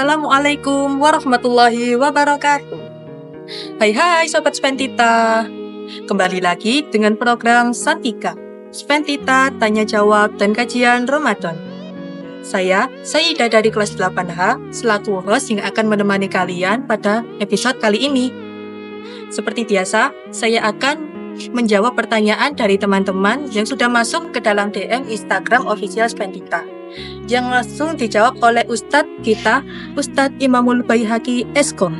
Assalamualaikum warahmatullahi wabarakatuh. Hai Sobat Spentita. Kembali lagi dengan program Santika, Spentita Tanya Jawab dan Kajian Ramadan. Saya Sayyidah dari kelas 8H, selaku host yang akan menemani kalian pada episode kali ini. Seperti biasa, saya akan menjawab pertanyaan dari teman-teman yang sudah masuk ke dalam DM Instagram Official Spentita, yang langsung dijawab oleh Ustadz kita, Ustadz Imamul Baihaqi Eskom.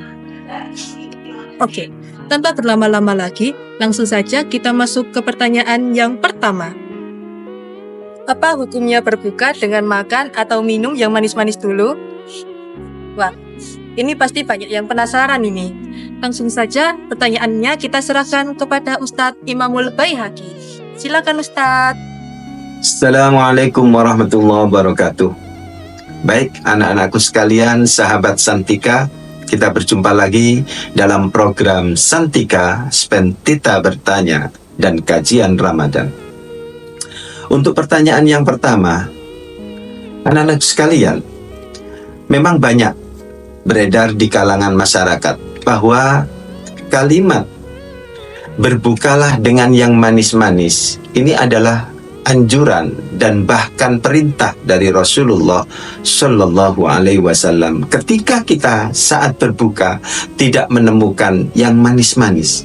Oke, tanpa berlama-lama lagi, langsung saja kita masuk ke pertanyaan yang pertama. Apa hukumnya berbuka dengan makan atau minum yang manis-manis dulu? Wah, ini pasti banyak yang penasaran ini. Langsung saja pertanyaannya kita serahkan kepada Ustadz Imamul Baihaqi. Silakan Ustadz. Assalamualaikum warahmatullahi wabarakatuh. Baik anak-anakku sekalian, sahabat Santika, kita berjumpa lagi dalam program Santika, Spentita Bertanya dan Kajian Ramadan. Untuk pertanyaan yang pertama, anak-anak sekalian, memang banyak beredar di kalangan masyarakat bahwa kalimat berbukalah dengan yang manis-manis ini adalah anjuran dan bahkan perintah dari Rasulullah Shallallahu Alaihi Wasallam ketika kita saat berbuka tidak menemukan yang manis-manis.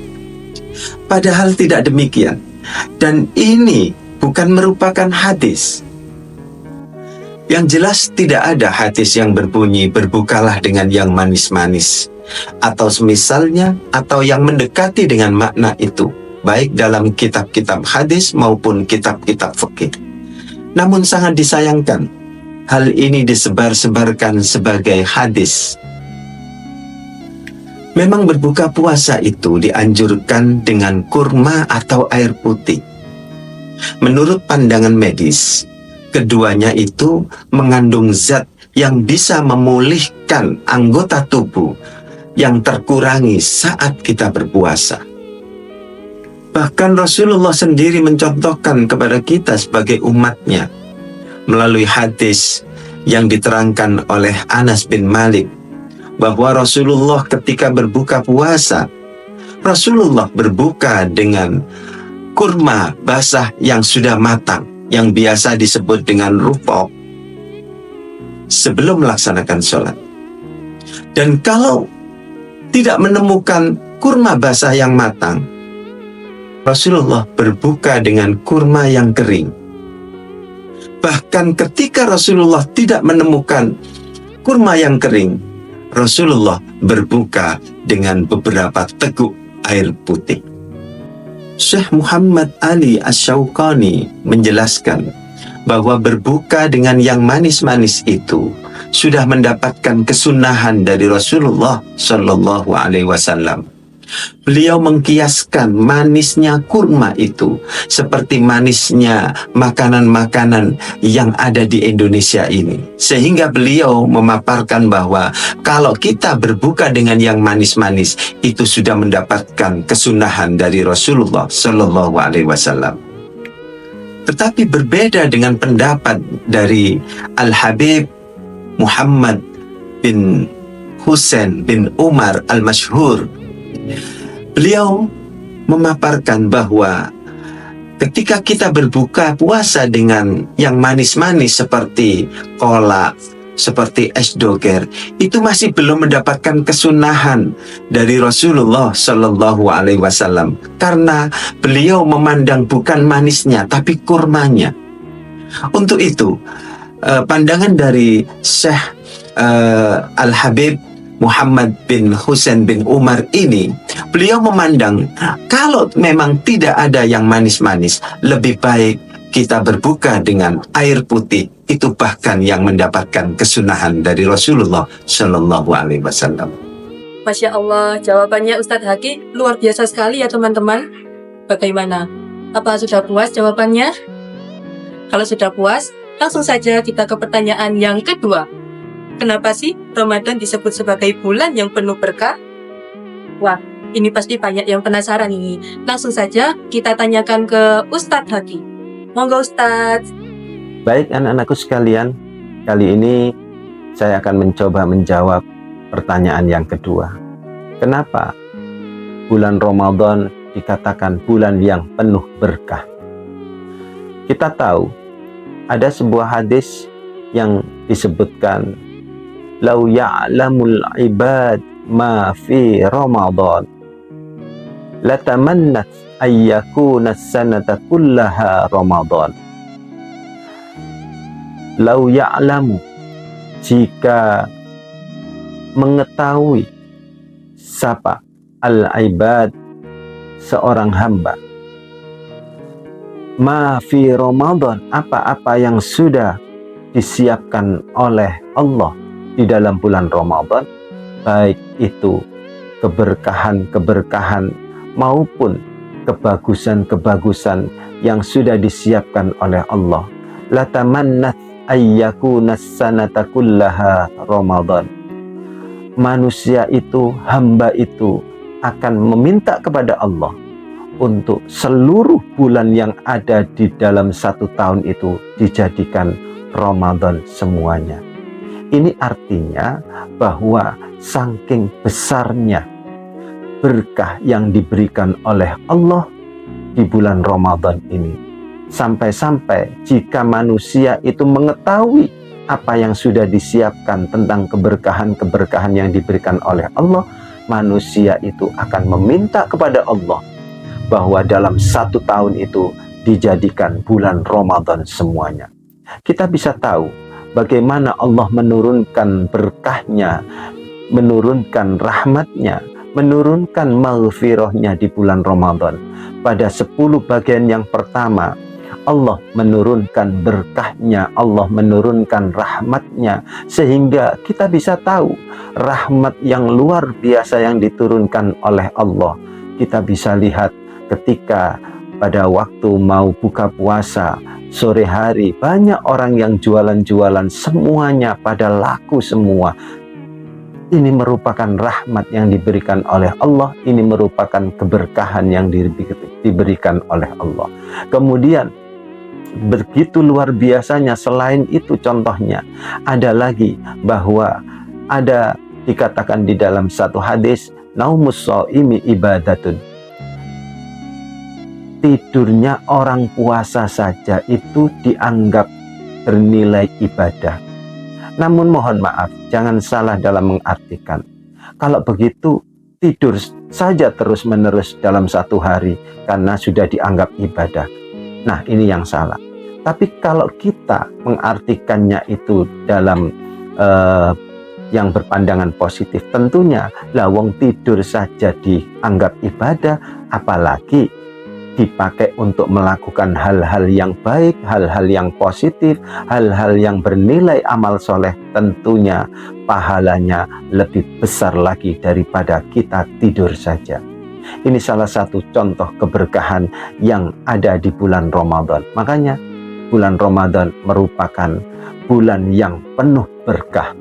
Padahal tidak demikian, dan ini bukan merupakan hadis. Yang jelas tidak ada hadis yang berbunyi berbukalah dengan yang manis-manis atau semisalnya atau yang mendekati dengan makna itu, baik dalam kitab-kitab hadis maupun kitab-kitab fikih. Namun sangat disayangkan, hal ini disebar-sebarkan sebagai hadis. Memang berbuka puasa itu dianjurkan dengan kurma atau air putih. Menurut pandangan medis, keduanya itu mengandung zat yang bisa memulihkan anggota tubuh yang terkurangi saat kita berpuasa. Bahkan Rasulullah sendiri mencontohkan kepada kita sebagai umatnya melalui hadis yang diterangkan oleh Anas bin Malik bahwa Rasulullah ketika berbuka puasa, Rasulullah berbuka dengan kurma basah yang sudah matang, yang biasa disebut dengan rupok, sebelum melaksanakan sholat. Dan kalau tidak menemukan kurma basah yang matang, Rasulullah berbuka dengan kurma yang kering. Bahkan ketika Rasulullah tidak menemukan kurma yang kering, Rasulullah berbuka dengan beberapa teguk air putih. Syekh Muhammad Ali Asy-Syaukani menjelaskan bahwa berbuka dengan yang manis-manis itu sudah mendapatkan kesunahan dari Rasulullah Shallallahu Alaihi Wasallam. Beliau mengkiaskan manisnya kurma itu seperti manisnya makanan-makanan yang ada di Indonesia ini. Sehingga beliau memaparkan bahwa kalau kita berbuka dengan yang manis-manis itu sudah mendapatkan kesunahan dari Rasulullah Shallallahu Alaihi Wasallam. Tetapi berbeda dengan pendapat dari Al-Habib Muhammad bin Husain bin Umar Al-Masyhur. Beliau memaparkan bahwa ketika kita berbuka puasa dengan yang manis-manis seperti kolak, seperti es doger, itu masih belum mendapatkan kesunahan dari Rasulullah Shallallahu Alaihi Wasallam karena beliau memandang bukan manisnya tapi kurmanya. Untuk itu, pandangan dari Syekh Al-Habib Muhammad bin Husain bin Umar ini, beliau memandang kalau memang tidak ada yang manis-manis, lebih baik kita berbuka dengan air putih. Itu bahkan yang mendapatkan kesunahan dari Rasulullah Shallallahu Alaihi Wasallam. Masya Allah, jawabannya Ustadz Haki luar biasa sekali ya teman-teman. Bagaimana? Apa sudah puas jawabannya? Kalau sudah puas, langsung saja kita ke pertanyaan yang kedua. Kenapa sih Ramadan disebut sebagai bulan yang penuh berkah? Wah, ini pasti banyak yang penasaran ini. Langsung saja kita tanyakan ke Ustadz Haki. Monggo Ustadz. Baik anak-anakku sekalian, kali ini saya akan mencoba menjawab pertanyaan yang kedua. Kenapa bulan Ramadan dikatakan bulan yang penuh berkah? Kita tahu ada sebuah hadis yang disebutkan, "Lau ya'lamul ibad ma fi Ramadan latamannat ayyakuna as-sanata kullaha Ramadan." Lau ya'lamu, jika mengetahui siapa al-ibad, seorang hamba, ma fi Ramadan, apa-apa yang sudah disiapkan oleh Allah di dalam bulan Ramadan, baik itu keberkahan-keberkahan maupun kebagusan-kebagusan yang sudah disiapkan oleh Allah, latamannat ayyakuna sanata kullaha Ramadan. Manusia itu, hamba itu akan meminta kepada Allah untuk seluruh bulan yang ada di dalam satu tahun itu dijadikan Ramadan semuanya. Ini artinya bahwa saking besarnya berkah yang diberikan oleh Allah di bulan Ramadan ini, sampai-sampai jika manusia itu mengetahui apa yang sudah disiapkan tentang keberkahan-keberkahan yang diberikan oleh Allah, manusia itu akan meminta kepada Allah bahwa dalam satu tahun itu dijadikan bulan Ramadan semuanya. Kita bisa tahu bagaimana Allah menurunkan berkahnya, menurunkan rahmatnya, menurunkan maghfirahnya di bulan Ramadan. Pada 10 bagian yang pertama, Allah menurunkan berkahnya, Allah menurunkan rahmatnya, sehingga kita bisa tahu rahmat yang luar biasa yang diturunkan oleh Allah. Kita bisa lihat ketika pada waktu mau buka puasa, sore hari, banyak orang yang jualan-jualan, semuanya pada laku semua. Ini merupakan rahmat yang diberikan oleh Allah, ini merupakan keberkahan yang diberikan oleh Allah. Kemudian begitu luar biasanya, selain itu contohnya ada lagi bahwa ada dikatakan di dalam satu hadis, naumus shaimi ibadatun. Tidurnya orang puasa saja itu dianggap bernilai ibadah. Namun mohon maaf, jangan salah dalam mengartikan. Kalau begitu tidur saja terus-menerus dalam satu hari karena sudah dianggap ibadah. Nah, ini yang salah. Tapi kalau kita mengartikannya itu dalam yang berpandangan positif, tentunya lawang tidur saja dianggap ibadah, apalagi dipakai untuk melakukan hal-hal yang baik, hal-hal yang positif, hal-hal yang bernilai amal soleh, tentunya pahalanya lebih besar lagi daripada kita tidur saja. Ini salah satu contoh keberkahan yang ada di bulan Ramadan. Makanya bulan Ramadan merupakan bulan yang penuh berkah.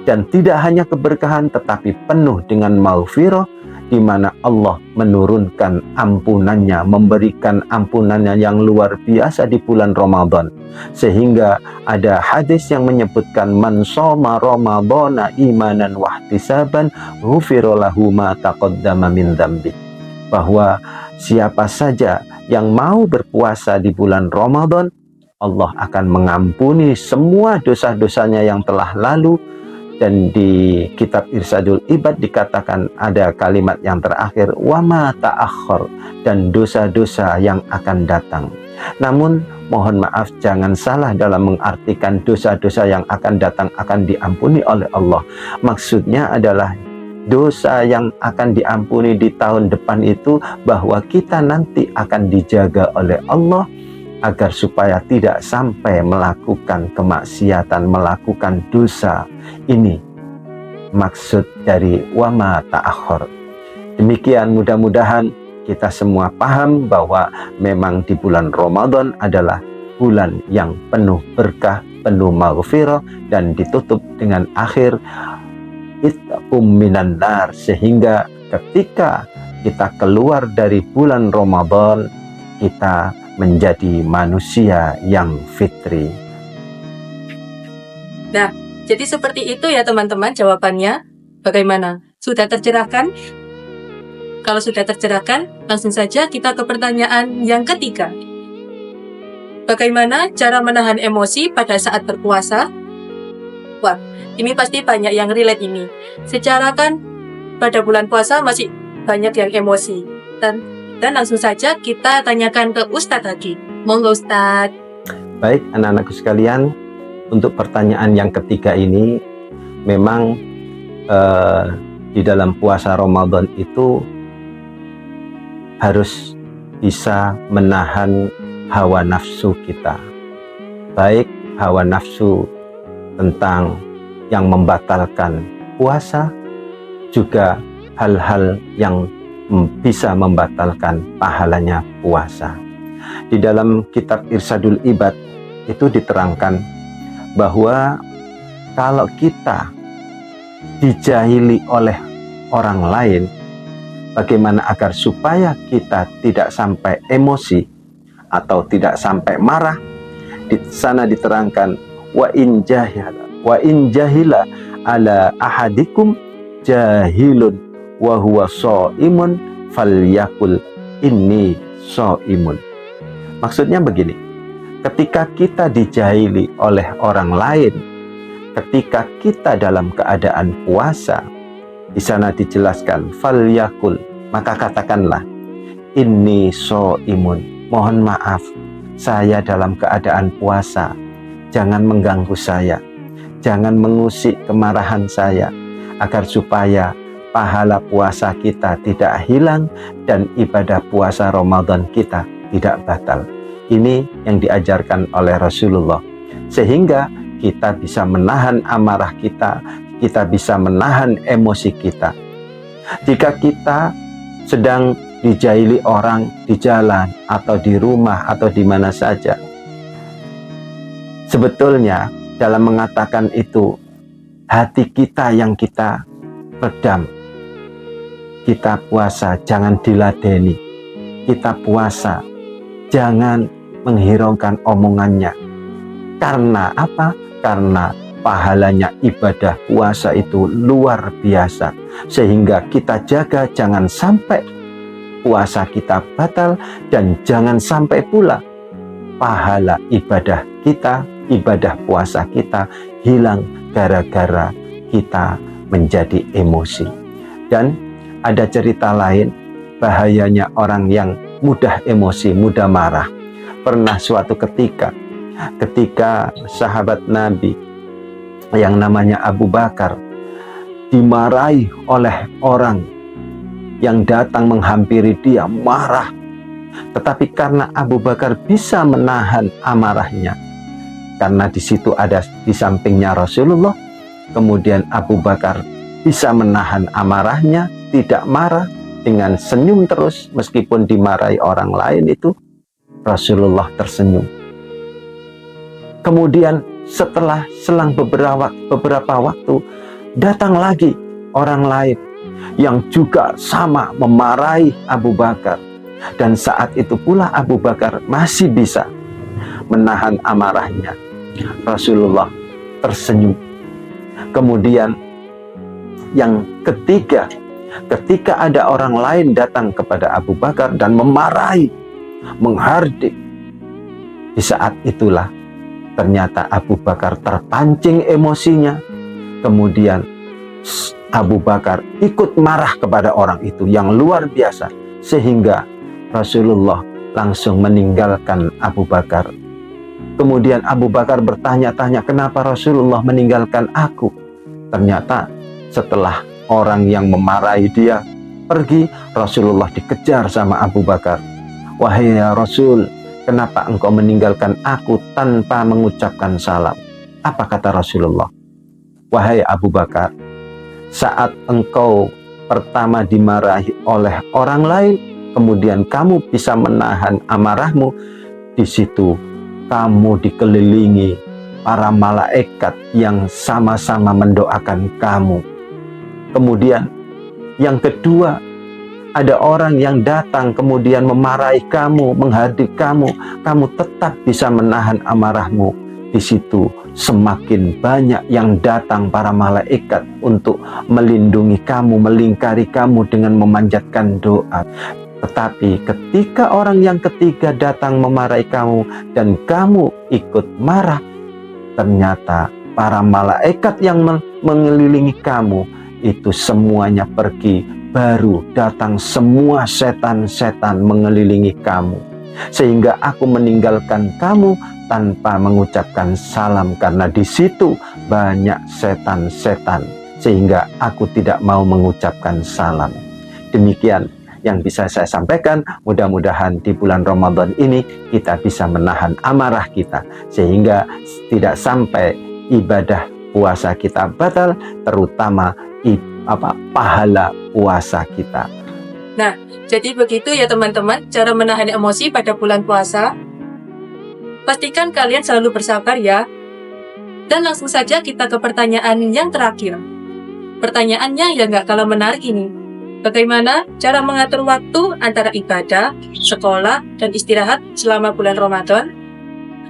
Dan tidak hanya keberkahan, tetapi penuh dengan maghfirah, di mana Allah menurunkan ampunannya, memberikan ampunannya yang luar biasa di bulan Ramadan. Sehingga ada hadis yang menyebutkan, man shoma ramadhana imanan wahtisaban ghufira lahu ma taqaddama min dzambi. Bahwa siapa saja yang mau berpuasa di bulan Ramadan, Allah akan mengampuni semua dosa-dosanya yang telah lalu. Dan di kitab Irsadul Ibad dikatakan ada kalimat yang terakhir, wama ta'akhir, dan dosa-dosa yang akan datang. Namun mohon maaf, jangan salah dalam mengartikan dosa-dosa yang akan datang akan diampuni oleh Allah. Maksudnya adalah dosa yang akan diampuni di tahun depan itu, bahwa kita nanti akan dijaga oleh Allah agar supaya tidak sampai melakukan kemaksiatan, melakukan dosa. Ini maksud dari wama ta'akhir. Demikian, mudah-mudahan kita semua paham bahwa memang di bulan Ramadan adalah bulan yang penuh berkah, penuh maghfirah, dan ditutup dengan akhir itqum minan nar, sehingga ketika kita keluar dari bulan Ramadan, kita menjadi manusia yang fitri. Nah, Jadi seperti itu ya teman-teman jawabannya. Bagaimana? Sudah tercerahkan? Kalau sudah tercerahkan, langsung saja kita ke pertanyaan yang ketiga. Bagaimana cara menahan emosi pada saat berpuasa? Wah, ini pasti banyak yang relate ini. Secara kan pada bulan puasa masih banyak yang emosi. Dan langsung saja kita tanyakan ke Ustadz lagi. Monggo Ustadz. Baik anak-anakku sekalian, untuk pertanyaan yang ketiga ini memang di dalam puasa Ramadan itu harus bisa menahan hawa nafsu kita, baik hawa nafsu tentang yang membatalkan puasa, juga hal-hal yang bisa membatalkan pahalanya puasa. Di dalam kitab Irsadul Ibad itu diterangkan bahwa kalau kita dijahili oleh orang lain, bagaimana agar supaya kita tidak sampai emosi atau tidak sampai marah. Di sana diterangkan wa in jahila ala ahadikum jahilun wa huwa shaimun falyakul inni shaimun. Maksudnya begini, ketika kita dijahili oleh orang lain, ketika kita dalam keadaan puasa, di sana dijelaskan falyakul, maka katakanlah inni shaimun, mohon maaf saya dalam keadaan puasa, jangan mengganggu saya, jangan mengusik kemarahan saya, agar supaya pahala puasa kita tidak hilang dan ibadah puasa Ramadan kita tidak batal. Ini yang diajarkan oleh Rasulullah, sehingga kita bisa menahan amarah kita bisa menahan emosi kita. Jika kita sedang dijahili orang di jalan atau di rumah atau di mana saja, sebetulnya dalam mengatakan itu hati kita yang kita redam. Kita puasa jangan diladeni, kita puasa jangan menghiraukan omongannya. Karena apa? Karena pahalanya ibadah puasa itu luar biasa, sehingga kita jaga jangan sampai puasa kita batal, dan jangan sampai pula pahala ibadah kita, ibadah puasa kita hilang gara-gara kita menjadi emosi. Dan ada cerita lain, bahayanya orang yang mudah emosi, mudah marah. Pernah suatu ketika sahabat Nabi yang namanya Abu Bakar dimarahi oleh orang yang datang menghampiri dia, marah. Tetapi karena Abu Bakar bisa menahan amarahnya, karena di situ ada di sampingnya Rasulullah, kemudian Abu Bakar bisa menahan amarahnya, tidak marah, dengan senyum terus meskipun dimarahi orang lain. Itu Rasulullah tersenyum. Kemudian setelah selang beberapa waktu, datang lagi orang lain yang juga sama memarahi Abu Bakar. Dan saat itu pula Abu Bakar masih bisa menahan amarahnya. Rasulullah tersenyum. Kemudian yang ketiga, ketika ada orang lain datang kepada Abu Bakar dan memarahi, menghardik, di saat itulah ternyata Abu Bakar terpancing emosinya. Kemudian Abu Bakar ikut marah kepada orang itu yang luar biasa, sehingga Rasulullah langsung meninggalkan Abu Bakar. Kemudian Abu Bakar bertanya-tanya, kenapa Rasulullah meninggalkan aku? Ternyata setelah orang yang memarahi dia pergi, Rasulullah dikejar sama Abu Bakar. Wahai ya Rasul, kenapa engkau meninggalkan aku tanpa mengucapkan salam? Apa kata Rasulullah? Wahai Abu Bakar, saat engkau pertama dimarahi oleh orang lain, kemudian kamu bisa menahan amarahmu, di situ kamu dikelilingi para malaikat yang sama-sama mendoakan kamu. Kemudian yang kedua, ada orang yang datang kemudian memarahi kamu, menghardik kamu, kamu tetap bisa menahan amarahmu. Di situ semakin banyak yang datang para malaikat untuk melindungi kamu, melingkari kamu dengan memanjatkan doa. Tetapi ketika orang yang ketiga datang memarahi kamu dan kamu ikut marah, ternyata para malaikat yang mengelilingi kamu itu semuanya pergi, baru datang semua setan-setan mengelilingi kamu. Sehingga aku meninggalkan kamu tanpa mengucapkan salam, karena di situ banyak setan-setan, sehingga aku tidak mau mengucapkan salam. Demikian yang bisa saya sampaikan. Mudah-mudahan di bulan Ramadan ini kita bisa menahan amarah kita, sehingga tidak sampai ibadah puasa kita batal, terutama pahala puasa kita. Nah, jadi begitu ya teman-teman, cara menahan emosi pada bulan puasa. Pastikan kalian selalu bersabar ya. Dan langsung saja kita ke pertanyaan yang terakhir. Pertanyaannya yang gak kalah menarik ini. Bagaimana cara mengatur waktu antara ibadah, sekolah, dan istirahat selama bulan Ramadan?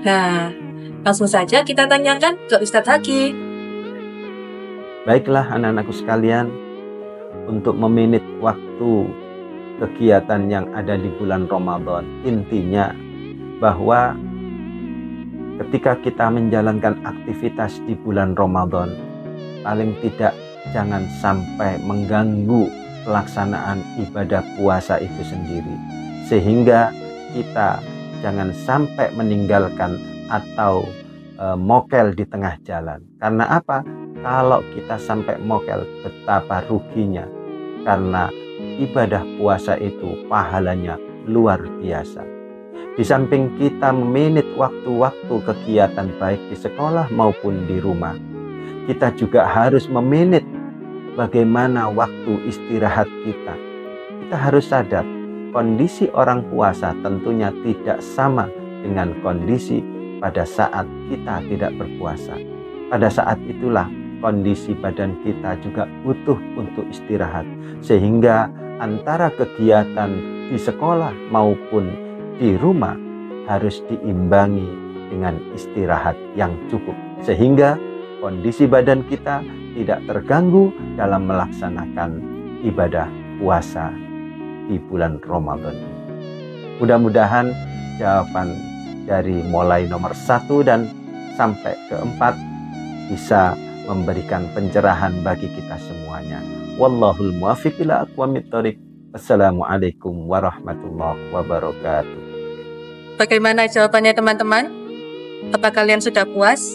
Nah, langsung saja kita tanyakan ke Ustadz Haki. Baiklah anak-anakku sekalian, untuk memanage waktu kegiatan yang ada di bulan Ramadan, intinya bahwa ketika kita menjalankan aktivitas di bulan Ramadan, paling tidak jangan sampai mengganggu pelaksanaan ibadah puasa itu sendiri, sehingga kita jangan sampai meninggalkan atau mokel di tengah jalan. Karena apa? Kalau kita sampai mokel, betapa ruginya, karena ibadah puasa itu pahalanya luar biasa. Di samping kita memanage waktu-waktu kegiatan baik di sekolah maupun di rumah, kita juga harus memanage bagaimana waktu istirahat kita. Kita harus sadar, kondisi orang puasa tentunya tidak sama dengan kondisi pada saat kita tidak berpuasa. Pada saat itulah kondisi badan kita juga butuh untuk istirahat, sehingga antara kegiatan di sekolah maupun di rumah harus diimbangi dengan istirahat yang cukup, sehingga kondisi badan kita tidak terganggu dalam melaksanakan ibadah puasa di bulan Ramadan. Mudah-mudahan jawaban dari mulai nomor 1 dan sampai ke 4 bisa memberikan pencerahan bagi kita semuanya. Wallahul muwaffiq ila aqwamit thoriq. Wassalamualaikum warahmatullahi wabarakatuh. Bagaimana jawabannya teman-teman? Apa kalian sudah puas?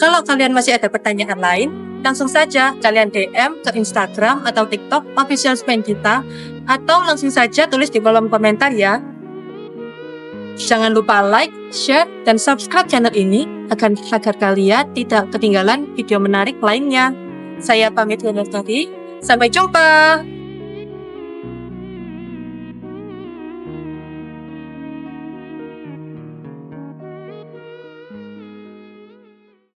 Kalau kalian masih ada pertanyaan lain, langsung saja kalian DM ke Instagram atau TikTok official Spendita, atau langsung saja tulis di kolom komentar ya. Jangan lupa like, share, dan subscribe channel ini agar kalian tidak ketinggalan video menarik lainnya. Saya pamit undur diri. Sampai jumpa.